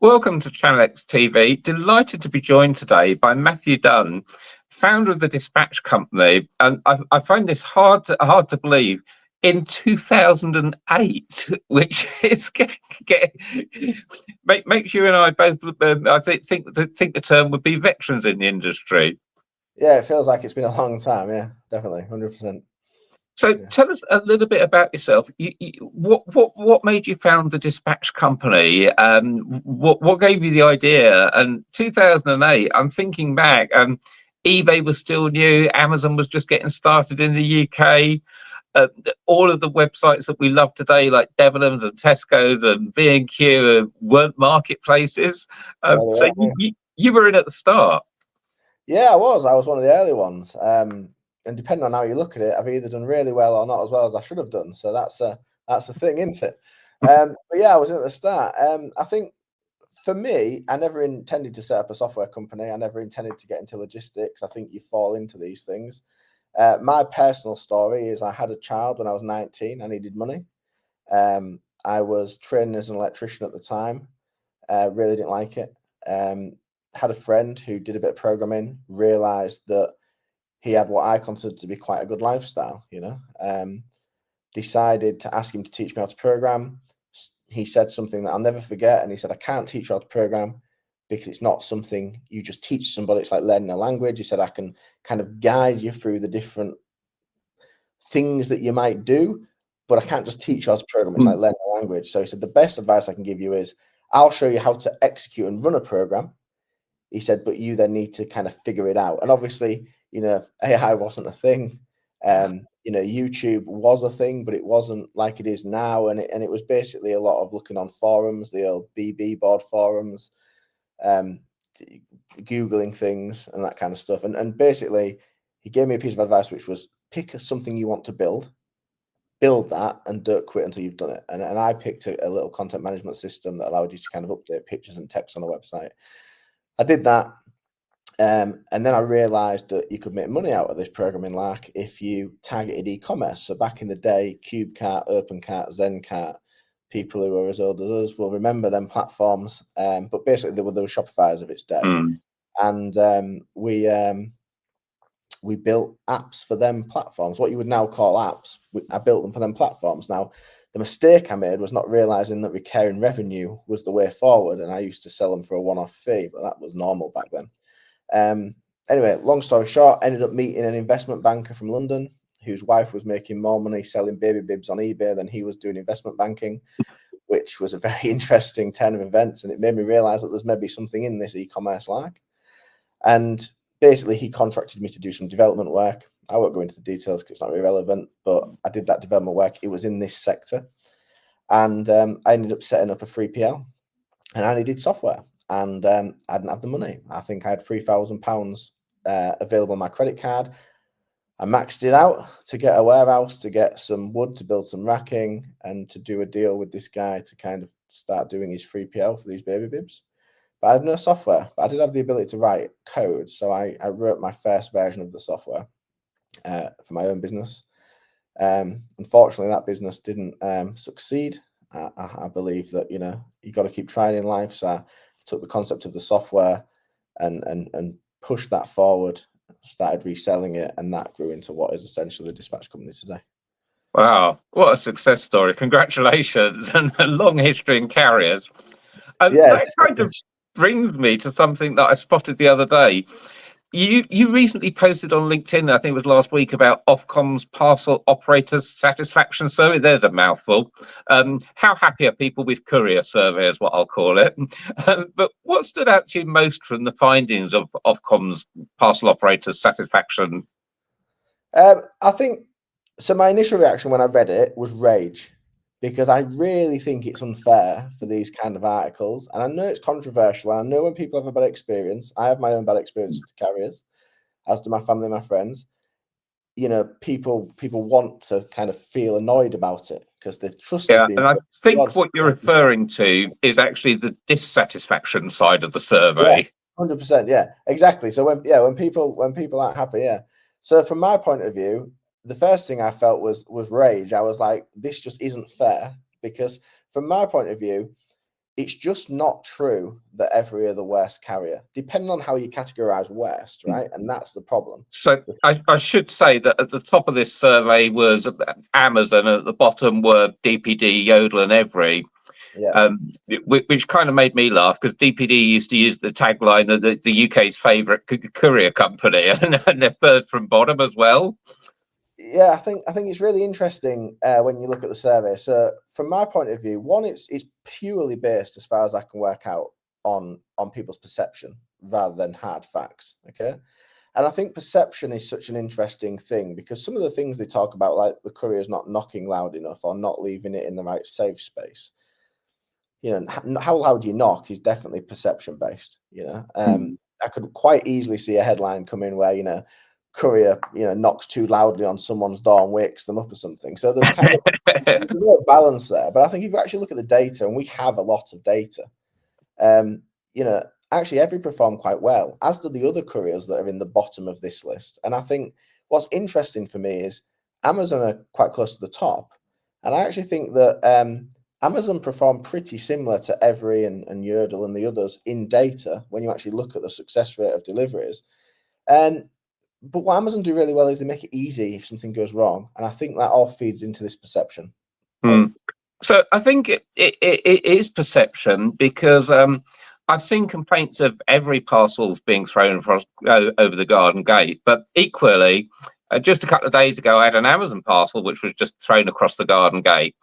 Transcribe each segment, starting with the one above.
Welcome to Channel X TV. Delighted to be joined today by Matthew Dunne, founder of the Despatch company. And I find this hard to believe. In 2008, which is makes you and I both. I think the term would be veterans in the industry. Yeah, it feels like it's been a long time. Yeah, definitely, 100%. So tell us a little bit about yourself. What made you found the Dispatch company? What gave you the idea? And 2008, I'm thinking back, eBay was still new. Amazon was just getting started in the UK. All of the websites that we love today, like Debenhams and Tesco's and B&Q, weren't marketplaces. So you were in at the start. Yeah, I was one of the early ones. And depending on how you look at it, I've either done really well or not as well as I should have done. So that's the thing, isn't it? But yeah, I was in at the start. I think for me, I never intended to set up a software company. I never intended to get into logistics. I think you fall into these things. My personal story is I had a child when I was 19. I needed money. I was training as an electrician at the time. Really didn't like it. Had a friend who did a bit of programming, realized that he had what I considered to be quite a good lifestyle, decided to ask him to teach me how to program. He said something that I'll never forget. And he said, I can't teach you how to program because it's not something you just teach somebody. It's like learning a language. He said, I can kind of guide you through the different things that you might do, but I can't just teach you how to program. It's like learning a language. So he said, the best advice I can give you is I'll show you how to execute and run a program. He said, but you then need to kind of figure it out. And obviously, AI wasn't a thing. YouTube was a thing, but it wasn't like it is now. And it was basically a lot of looking on forums, the old BB board forums, Googling things and that kind of stuff. And basically, he gave me a piece of advice, which was pick something you want to build that, and don't quit until you've done it. And I picked a little content management system that allowed you to kind of update pictures and text on a website. I did that. And then I realized that you could make money out of this programming lark if you targeted e-commerce. So back in the day, CubeCart, OpenCart, ZenCart, people who are as old as us will remember them platforms. But basically, they were Shopify's of its day. And we built apps for them platforms, what you would now call apps. I built them for them platforms. Now, the mistake I made was not realizing that recurring revenue was the way forward. And I used to sell them for a one-off fee, but that was normal back then. Anyway, long story short, ended up meeting an investment banker from London whose wife was making more money selling baby bibs on eBay than he was doing investment banking, which was a very interesting turn of events. And it made me realize that there's maybe something in this e-commerce like. And basically, he contracted me to do some development work. I won't go into the details because it's not really relevant, but I did that development work. It was in this sector. And I ended up setting up a 3PL, and I needed software. And I didn't have the money. I think I had £3,000 available on my credit card. I maxed it out to get a warehouse, to get some wood, to build some racking, and to do a deal with this guy to kind of start doing his 3PL for these baby bibs. But I had no software, but I did have the ability to write code. So I wrote my first version of the software for my own business. Unfortunately, that business didn't succeed. I believe that, you got to keep trying in life. So I took the concept of the software and pushed that forward, started reselling it, and that grew into what is essentially the Dispatch company today. Wow, what a success story. Congratulations, and a long history in carriers. And that kind of brings me to something that I spotted the other day. You recently posted on LinkedIn, I think it was last week, about Ofcom's Parcel Operators Satisfaction Survey. There's a mouthful. How happy are people with courier survey is what I'll call it. But what stood out to you most from the findings of Ofcom's Parcel Operators Satisfaction? I think, so my initial reaction when I read it was rage, because I really think it's unfair for these kind of articles. And I know it's controversial. I know when people have a bad experience, I have my own bad experience with carriers, as do my family and my friends. People want to kind of feel annoyed about it because they've trusted. Yeah, and I think what you're referring to is actually the dissatisfaction side of the survey. 100%. Yeah, exactly. So when people aren't happy, yeah. So from my point of view, the first thing I felt was rage. I was like, this just isn't fair, because from my point of view, it's just not true that every other worst carrier, depending on how you categorize worst, right? And that's the problem. So I should say that at the top of this survey was Amazon, at the bottom were DPD, Yodel and Every. Yeah. Which kind of made me laugh, because DPD used to use the tagline of the UK's favourite courier company, and they're third from bottom as well. Yeah, I think it's really interesting when you look at the survey. So from my point of view, one, it's purely based, as far as I can work out, on people's perception rather than hard facts. Okay. And I think perception is such an interesting thing, because some of the things they talk about, like the courier's not knocking loud enough or not leaving it in the right safe space, how loud you knock is definitely perception based. I could quite easily see a headline come in where, courier, knocks too loudly on someone's door and wakes them up or something. So there's kind of there's a real balance there. But I think if you actually look at the data, and we have a lot of data, actually every performed quite well, as do the other couriers that are in the bottom of this list. And I think what's interesting for me is Amazon are quite close to the top. And I actually think that Amazon performed pretty similar to Every and Yodel and the others in data when you actually look at the success rate of deliveries. But what Amazon do really well is they make it easy if something goes wrong. And I think that all feeds into this perception. So I think it is perception, because I've seen complaints of Every parcels being thrown across over the garden gate, but equally, just a couple of days ago, I had an Amazon parcel which was just thrown across the garden gate.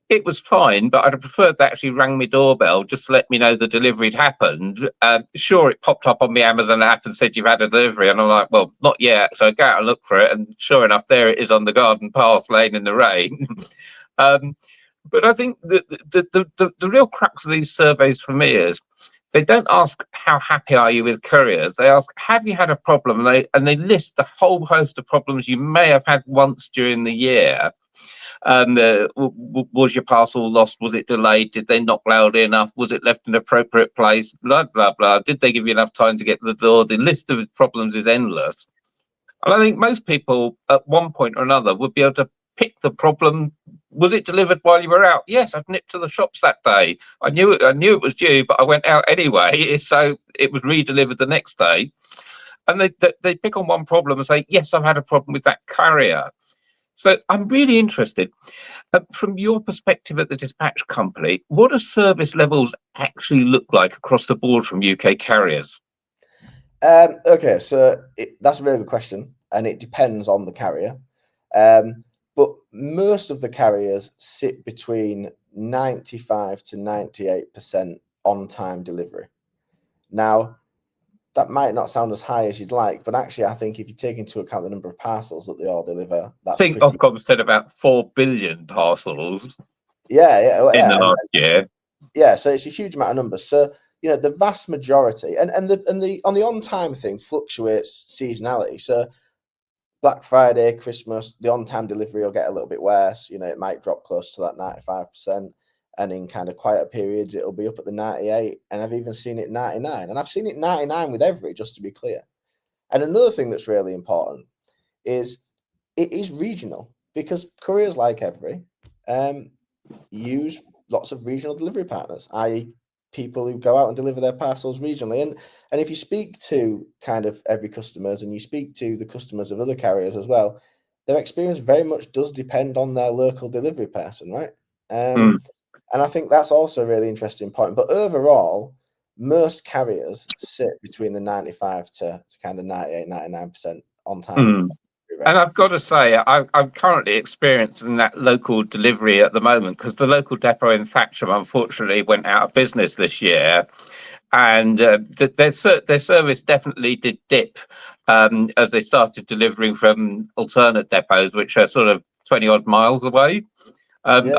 It was fine, but I'd have preferred they actually rang my doorbell just to let me know the delivery had happened. Sure, it popped up on the Amazon app and said you've had a delivery, and I'm like, well, not yet. So I go out and look for it, and sure enough, there it is on the garden path, laying in the rain. But I think the real crux of these surveys for me is they don't ask how happy are you with couriers. They ask, have you had a problem? And they list the whole host of problems you may have had once during the year. Was your parcel lost? Was it delayed? Did they knock loudly enough? Was it left in an appropriate place? Blah, blah, blah. Did they give you enough time to get to the door? The list of problems is endless. And I think most people at one point or another would be able to pick the problem. Was it delivered while you were out? Yes, I'd nipped to the shops that day. I knew it was due, but I went out anyway. So it was re-delivered the next day. And they pick on one problem and say, yes, I've had a problem with that courier. So I'm really interested, from your perspective at the Despatch company, what do service levels actually look like across the board from UK carriers? Okay, so that's a very good question, and it depends on the carrier. But most of the carriers sit between 95 to 98% on-time delivery. Now, that might not sound as high as you'd like, but actually, I think if you take into account the number of parcels that they all deliver, that's I think Ofcom said about 4 billion parcels. In the last year. Yeah, so it's a huge amount of numbers. So the vast majority, and the on-time thing fluctuates seasonality. So Black Friday, Christmas, the on-time delivery will get a little bit worse. It might drop close to that 95%. And in kind of quieter periods, it'll be up at the 98. And I've even seen it 99. And I've seen it 99 with Every, just to be clear. And another thing that's really important is it is regional, because couriers like Every use lots of regional delivery partners, i.e. people who go out and deliver their parcels regionally. And if you speak to kind of Every customers, and you speak to the customers of other carriers as well, their experience very much does depend on their local delivery person, right? And I think that's also a really interesting point. But overall, most carriers sit between the 95 to kind of 98, 99% on time. And I've got to say, I'm currently experiencing that local delivery at the moment, because the local depot in Thatcham, unfortunately, went out of business this year. And their service definitely did dip as they started delivering from alternate depots, which are sort of 20 odd miles away. There was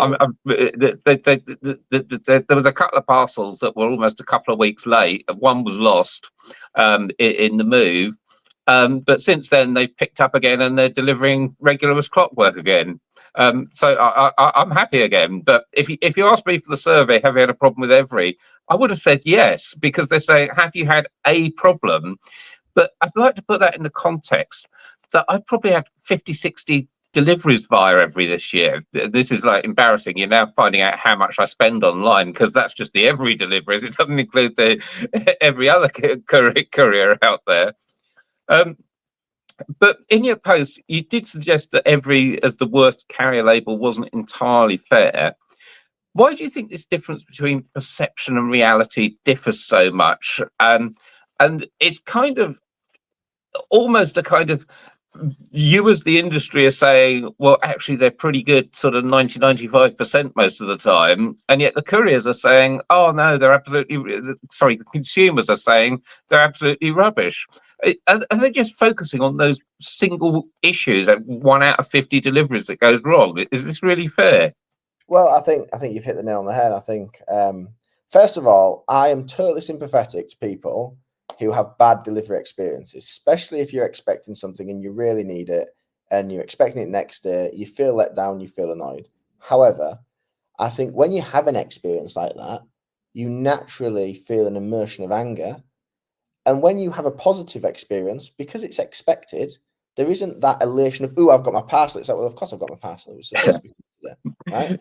a couple of parcels that were almost a couple of weeks late. One was lost in the move. But since then, they've picked up again, and they're delivering regular as clockwork again. So I'm happy again. But if you asked me for the survey, have you had a problem with Every? I would have said yes, because they say, have you had a problem? But I'd like to put that in the context that I've probably had 50, 60 deliveries via every this year. This is like embarrassing. You're now finding out how much I spend online because that's just the every deliveries. It doesn't include the every other courier out there. But in your post, you did suggest that every as the worst carrier label wasn't entirely fair. Why do you think this difference between perception and reality differs so much? And it's kind of almost a kind of, you as the industry are saying, well, actually, they're pretty good sort of 95% most of the time. And yet the couriers are saying, oh, no, they're absolutely, sorry, the consumers are saying they're absolutely rubbish. Are they just focusing on those single issues, 1 out of 50 deliveries that goes wrong? Is this really fair? Well, I think you've hit the nail on the head. I think, first of all, I am totally sympathetic to people who have bad delivery experiences, especially if you're expecting something and you really need it and you're expecting it next day, you feel let down, you feel annoyed. However, I think when you have an experience like that, you naturally feel an immersion of anger. And when you have a positive experience, because it's expected, there isn't that elation of, oh, I've got my parcel. It's like, well, of course I've got my parcel. It was supposed to be there, right?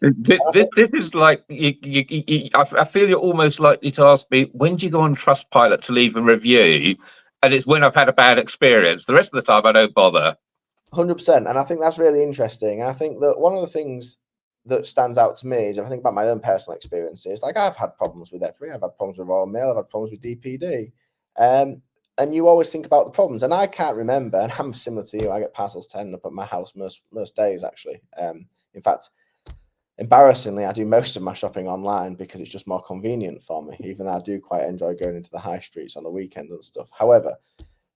This is like, I feel you're almost likely to ask me, when do you go on Trustpilot to leave a review? And it's when I've had a bad experience. The rest of the time, I don't bother. 100%. And I think that's really interesting. And I think that one of the things that stands out to me is if I think about my own personal experiences, like I've had problems with Every, I've had problems with Royal Mail, I've had problems with DPD. And you always think about the problems. And I can't remember, and I'm similar to you, I get parcels 10 up at my house most days, actually. In fact, embarrassingly, I do most of my shopping online because it's just more convenient for me, even though I do quite enjoy going into the high streets on the weekend and stuff. However,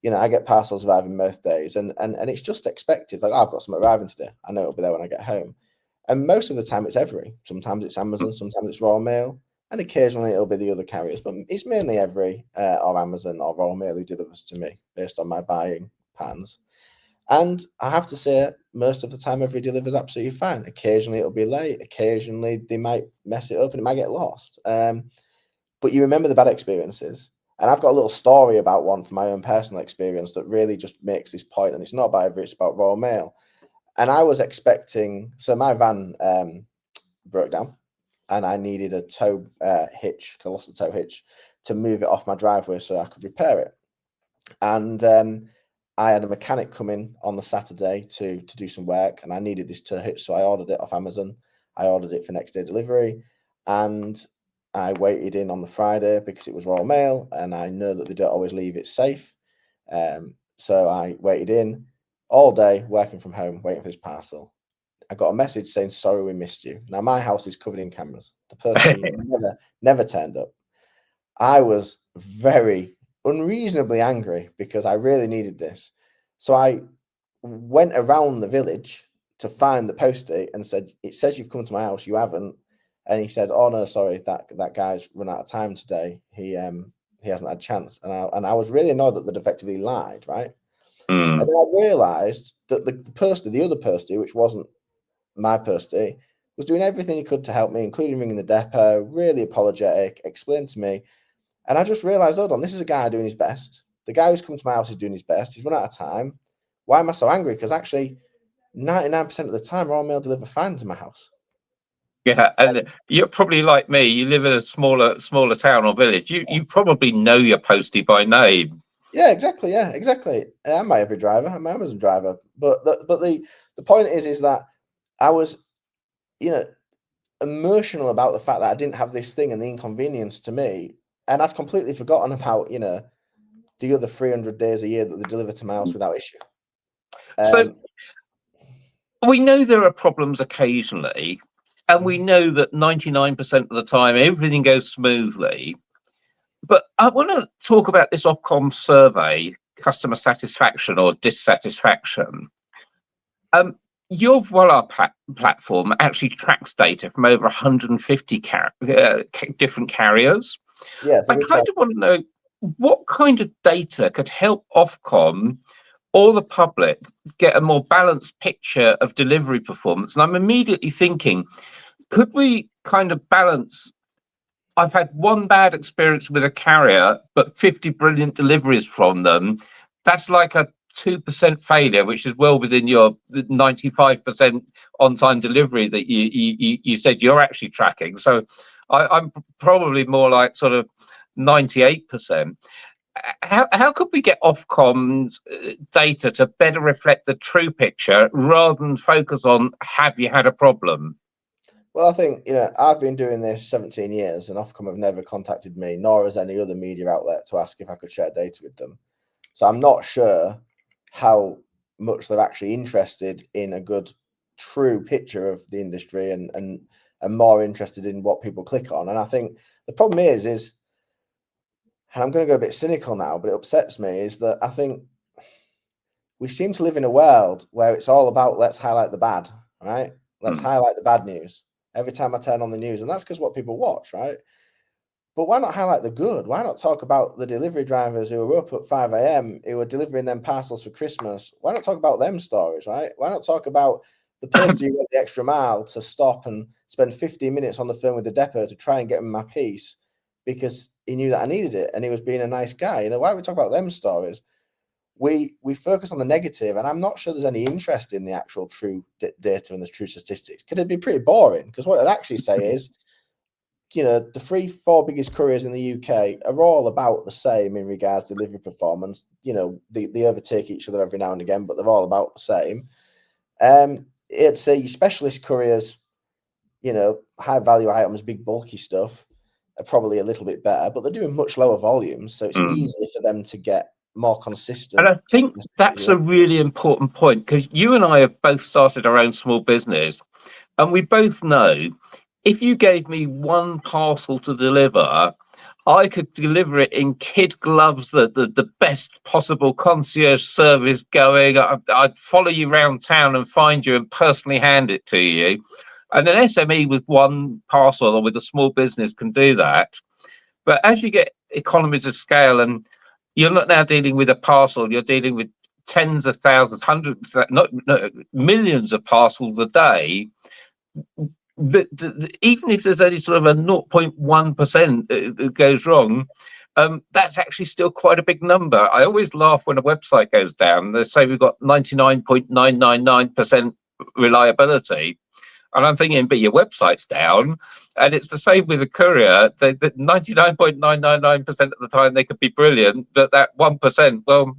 you know, I get parcels arriving most days, and it's just expected. Like, oh, I've got some arriving today. I know it'll be there when I get home. And most of the time it's Every. Sometimes it's Amazon, sometimes it's Royal Mail, and occasionally it'll be the other carriers. But it's mainly Every or Amazon or Royal Mail who delivers to me based on my buying patterns. And I have to say, most of the time, Every delivers absolutely fine. Occasionally it'll be late. Occasionally they might mess it up and it might get lost. But you remember the bad experiences. And I've got a little story about one from my own personal experience that really just makes this point. And it's not about Every, it's about Royal Mail. And I was expecting, so my van broke down and I needed a tow hitch, I lost the tow hitch, to move it off my driveway so I could repair it. And I had a mechanic come in on the Saturday to do some work, and I needed this tow hitch, so I ordered it off Amazon. I ordered it for next day delivery, and I waited in on the Friday because it was Royal Mail, and I know that they don't always leave it safe. So I waited in all day, working from home, waiting for this parcel. I got a message saying, sorry, we missed you. Now, my house is covered in cameras. The person never turned up. I was very unreasonably angry because I really needed this. So I went around the village to find the postie and said, it says you've come to my house, you haven't. And he said, oh no, sorry, that guy's run out of time today. He hasn't had a chance. And I was really annoyed that they'd effectively lied, right? And then I realised that the other postie, which wasn't my postie, was doing everything he could to help me, including ringing the depot, really apologetic, explained to me. And I just realised, hold on, this is a guy doing his best. The guy who's come to my house is doing his best. He's run out of time. Why am I so angry? Because actually, 99% of the time, Royal Mail deliver fine to my house. Yeah, and you're probably like me. You live in a smaller town or village. You probably know your postie by name. Yeah, exactly. Yeah, exactly. I'm my Every driver. I'm my Amazon driver. But the point is that I was, emotional about the fact that I didn't have this thing and the inconvenience to me, and I'd completely forgotten about the other 300 days a year that they deliver to my house without issue. So we know there are problems occasionally, and we know that 99% of the time everything goes smoothly. But I want to talk about this Ofcom survey, customer satisfaction or dissatisfaction. Your Voila platform actually tracks data from over 150 different carriers. Yes, I kind of want to know what kind of data could help Ofcom or the public get a more balanced picture of delivery performance. And I'm immediately thinking, could we kind of balance? I've had one bad experience with a carrier, but 50 brilliant deliveries from them. That's like a 2% failure, which is well within your 95% on-time delivery that you said you're actually tracking. So I'm probably more like sort of 98%. How could we get Ofcom's data to better reflect the true picture rather than focus on have you had a problem? Well, I think, I've been doing this 17 years and Ofcom have never contacted me, nor has any other media outlet, to ask if I could share data with them. So I'm not sure how much they're actually interested in a good, true picture of the industry and more interested in what people click on. And I think the problem is, and I'm going to go a bit cynical now, but it upsets me, is that I think we seem to live in a world where it's all about let's highlight the bad, right? Let's highlight the bad news every time I turn on the news. And that's because what people watch, right? But why not highlight the good? Why not talk about the delivery drivers who were up at 5 a.m., who were delivering them parcels for Christmas? Why not talk about them stories, right? Why not talk about the person who went the extra mile to stop and spend 15 minutes on the phone with the depot to try and get me my piece because he knew that I needed it and he was being a nice guy? Why don't we talk about them stories? We focus on the negative, and I'm not sure there's any interest in the actual true data and the true statistics. Could it be pretty boring? Because what I'd actually say is, the 3-4 biggest couriers in the UK are all about the same in regards to delivery performance. They overtake each other every now and again, but they're all about the same. It's a specialist couriers, high value items, big bulky stuff are probably a little bit better, but they're doing much lower volumes, so it's easier for them to get more consistent. And I think that's a really important point, because you and I have both started our own small business, and we both know if you gave me one parcel to deliver, I could deliver it in kid gloves, the best possible concierge service going. I'd follow you around town and find you and personally hand it to you. And an SME with one parcel or with a small business can do that. But as you get economies of scale, and you're not now dealing with a parcel, you're dealing with tens of thousands, hundreds, not millions of parcels a day. But even if there's only sort of a 0.1% that goes wrong, that's actually still quite a big number. I always laugh when a website goes down. They say we've got 99.999% reliability. And I'm thinking, but your website's down. And it's the same with a courier. They 99.999% of the time they could be brilliant, but that 1%, well,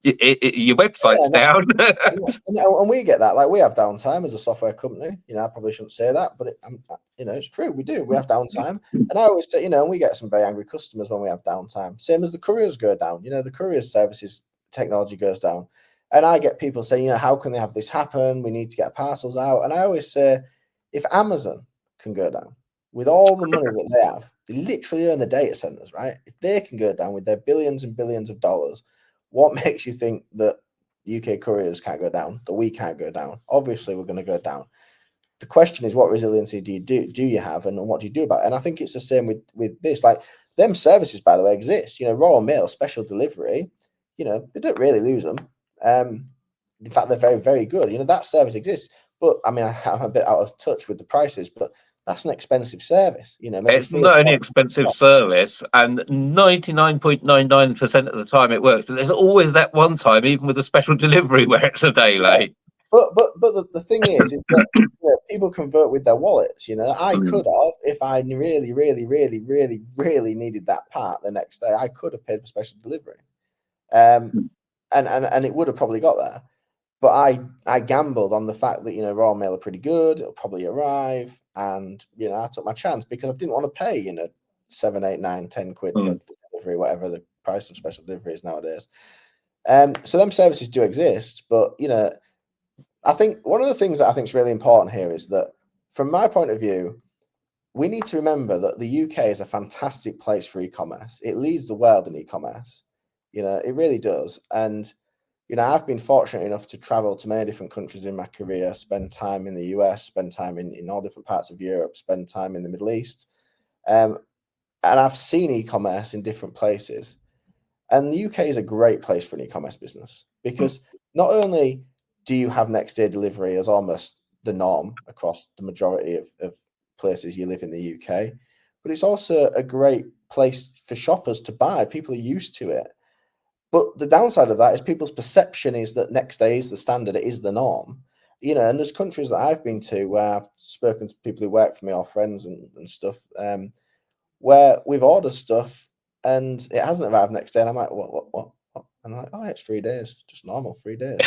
your website's down. And we get that. Like, we have downtime as a software company. I probably shouldn't say that, but it's true. We do. We have downtime. And I always say, and we get some very angry customers when we have downtime. Same as the couriers go down. The courier services technology goes down. And I get people saying, how can they have this happen? We need to get parcels out. And I always say, if Amazon can go down with all the money that they have, they literally own the data centers, right? If they can go down with their billions and billions of dollars, what makes you think that UK couriers can't go down, that we can't go down? Obviously, we're going to go down. The question is, what resiliency do you have, and what do you do about it? And I think it's the same with this. Like, them services, by the way, exist. Royal Mail, special delivery, they don't really lose them. In fact, they're very, very good. That service exists. But I mean, I'm a bit out of touch with the prices, but that's an expensive service. It's not an expensive service, and 99.99% of the time it works. But there's always that one time, even with a special delivery, where it's a day late. But the thing is that people convert with their wallets. I could have, if I really, really, really, really, really needed that part the next day, I could have paid for special delivery, and it would have probably got there. But I gambled on the fact that Royal Mail are pretty good. It'll probably arrive, and I took my chance because I didn't want to pay 7, 8, 9, 10 quid for delivery, whatever the price of special delivery is nowadays. So them services do exist, but I think one of the things that I think is really important here is that, from my point of view, we need to remember that the UK is a fantastic place for e-commerce. It leads the world in e-commerce. It really does. And I've been fortunate enough to travel to many different countries in my career, spend time in the US, spend time in all different parts of Europe, spend time in the Middle East. And I've seen e-commerce in different places. And the UK is a great place for an e-commerce business, because not only do you have next day delivery as almost the norm across the majority of places you live in the UK, but it's also a great place for shoppers to buy. People are used to it. But the downside of that is people's perception is that next day is the standard, it is the norm. You know, and there's countries that I've been to where I've spoken to people who work for me or friends and stuff, where we've ordered stuff and it hasn't arrived next day, and I'm like, what? And I'm like, oh, it's 3 days, just normal 3 days.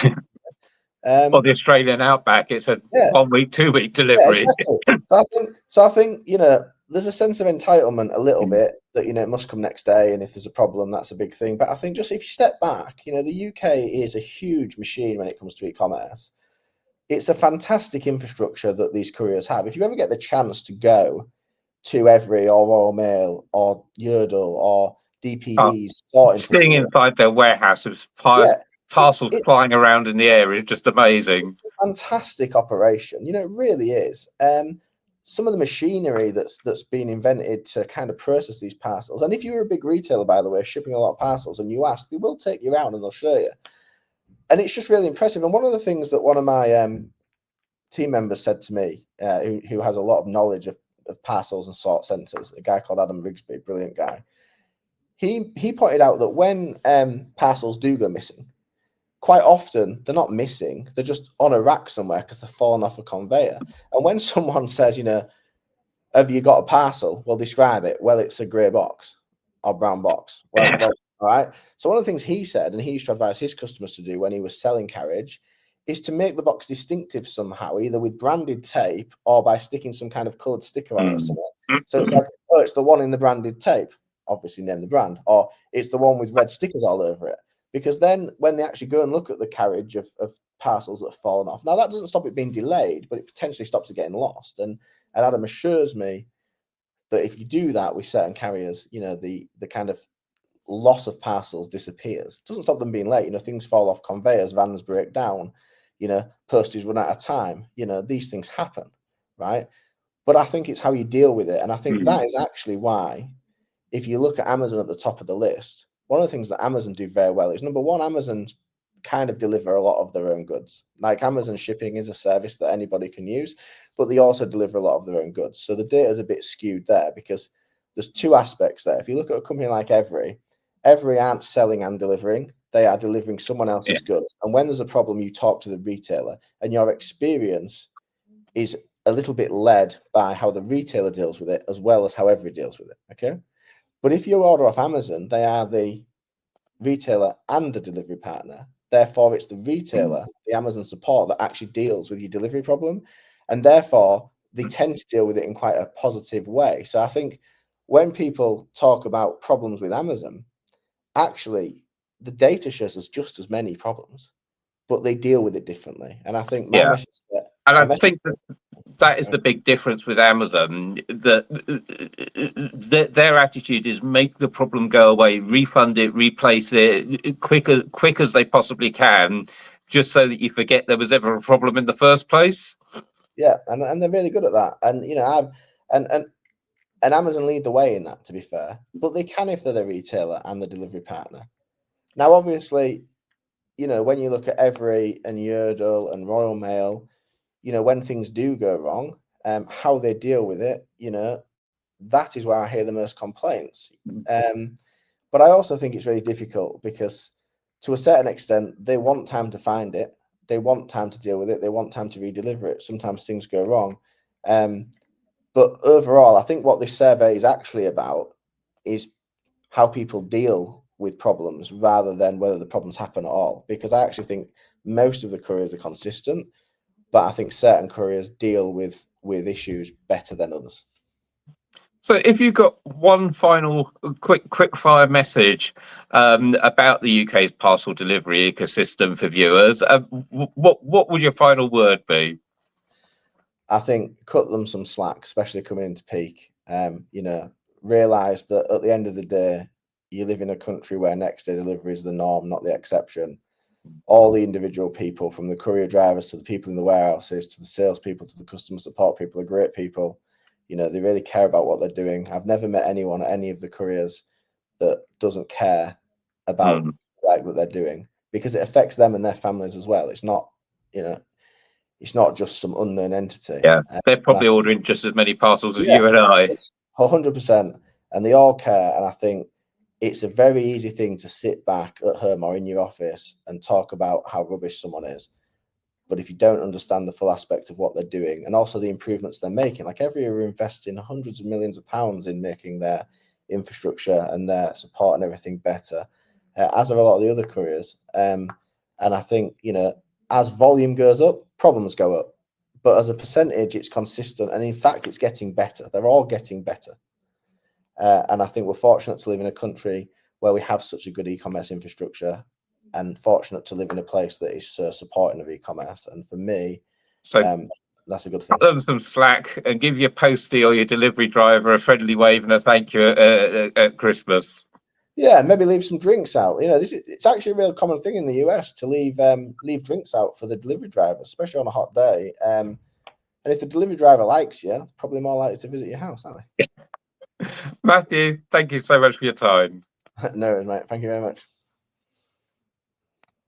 Or the Australian outback, it's a 1 week, 2 week delivery. Yeah, exactly. So I think, you know, there's a sense of entitlement a little bit that, you know, it must come next day, and if there's a problem, that's a big thing. But I think just if you step back, you know, the UK is a huge machine when it comes to e-commerce. It's a fantastic infrastructure that these couriers have. If you ever get the chance to go to Every or Royal Mail or Yodel or DPD's sorting Sitting inside their warehouses, parcels flying around in the air is just amazing. It's a fantastic operation. You know, it really is. Some of the machinery that's been invented to kind of process these parcels. And if you're a big retailer, by the way, shipping a lot of parcels, and you ask, they will take you around and they'll show you. And it's just really impressive. And one of the things that one of my team members said to me, who has a lot of knowledge of parcels and sort centers, a guy called Adam Rigsby, brilliant guy. He pointed out that when parcels do go missing, quite often they're not missing, they're just on a rack somewhere because they're fallen off a conveyor. And when someone says, you know, have you got a parcel? Well, describe it. Well, it's a grey box or brown box. Well, all right. So one of the things he said, and he used to advise his customers to do when he was selling carriage, is to make the box distinctive somehow, either with branded tape or by sticking some kind of coloured sticker on it or something. So it's like, oh, it's the one in the branded tape, obviously name the brand, or it's the one with red stickers all over it. Because then when they actually go and look at the carriage of parcels that have fallen off, now that doesn't stop it being delayed, but it potentially stops it getting lost. And Adam assures me that if you do that with certain carriers, you know, the kind of loss of parcels disappears. It doesn't stop them being late. You know, things fall off conveyors, vans break down, you know, posties run out of time. You know, these things happen, right? But I think it's how you deal with it. And I think that is actually why, if you look at Amazon at the top of the list, one of the things that Amazon do very well is, number one, Amazon kind of deliver a lot of their own goods. Like Amazon shipping is a service that anybody can use, but they also deliver a lot of their own goods. So the data is a bit skewed there because there's two aspects there. If you look at a company like Every aren't selling and delivering. They are delivering someone else's goods. And when there's a problem, you talk to the retailer, and your experience is a little bit led by how the retailer deals with it as well as how Every deals with it. Okay. But if you order off Amazon, they are the retailer and the delivery partner. Therefore, it's the retailer, the Amazon support, that actually deals with your delivery problem. And therefore, they tend to deal with it in quite a positive way. So I think when people talk about problems with Amazon, actually, the data shows us just as many problems, but they deal with it differently. And I think my message, that is the big difference with Amazon. Their attitude is make the problem go away, refund it, replace it quick as they possibly can, just so that you forget there was ever a problem in the first place. Yeah, and they're really good at that. And you know, and Amazon lead the way in that, to be fair. But they can if they're the retailer and the delivery partner. Now, obviously, you know, when you look at Every and Yodel and Royal Mail, you know, when things do go wrong, how they deal with it, you know, that is where I hear the most complaints. But I also think it's really difficult because, to a certain extent, they want time to find it. They want time to deal with it. They want time to redeliver it. Sometimes things go wrong. But overall, I think what this survey is actually about is how people deal with problems rather than whether the problems happen at all. Because I actually think most of the couriers are consistent, but I think certain couriers deal with issues better than others. So if you've got one final quick fire message about the UK's parcel delivery ecosystem for viewers, what would your final word be? I think cut them some slack, especially coming into peak. You know, realise that at the end of the day, you live in a country where next day delivery is the norm, not the exception. All the individual people, from the courier drivers to the people in the warehouses to the salespeople to the customer support people, are great people. You know, they really care about what they're doing. I've never met anyone at any of the couriers that doesn't care about the work that they're doing, because it affects them and their families as well. It's not, you know, it's not just some unknown entity. Yeah, they're probably ordering just as many parcels as you and I. 100%. And they all care. And I think it's a very easy thing to sit back at home or in your office and talk about how rubbish someone is. But if you don't understand the full aspect of what they're doing and also the improvements they're making, like every year we're investing hundreds of millions of pounds in making their infrastructure and their support and everything better, as are a lot of the other couriers. And I think, you know, as volume goes up, problems go up. But as a percentage, it's consistent. And in fact, it's getting better. They're all getting better. And I think we're fortunate to live in a country where we have such a good e-commerce infrastructure, and fortunate to live in a place that is supporting of e-commerce. And for me, that's a good thing. Cut them some slack and give your postie or your delivery driver a friendly wave and a thank you at Christmas. Yeah, maybe leave some drinks out. You know, it's actually a real common thing in the US to leave drinks out for the delivery driver, especially on a hot day. And if the delivery driver likes you, it's probably more likely to visit your house, aren't they? Matthew, thank you so much for your time. No, mate. Thank you very much.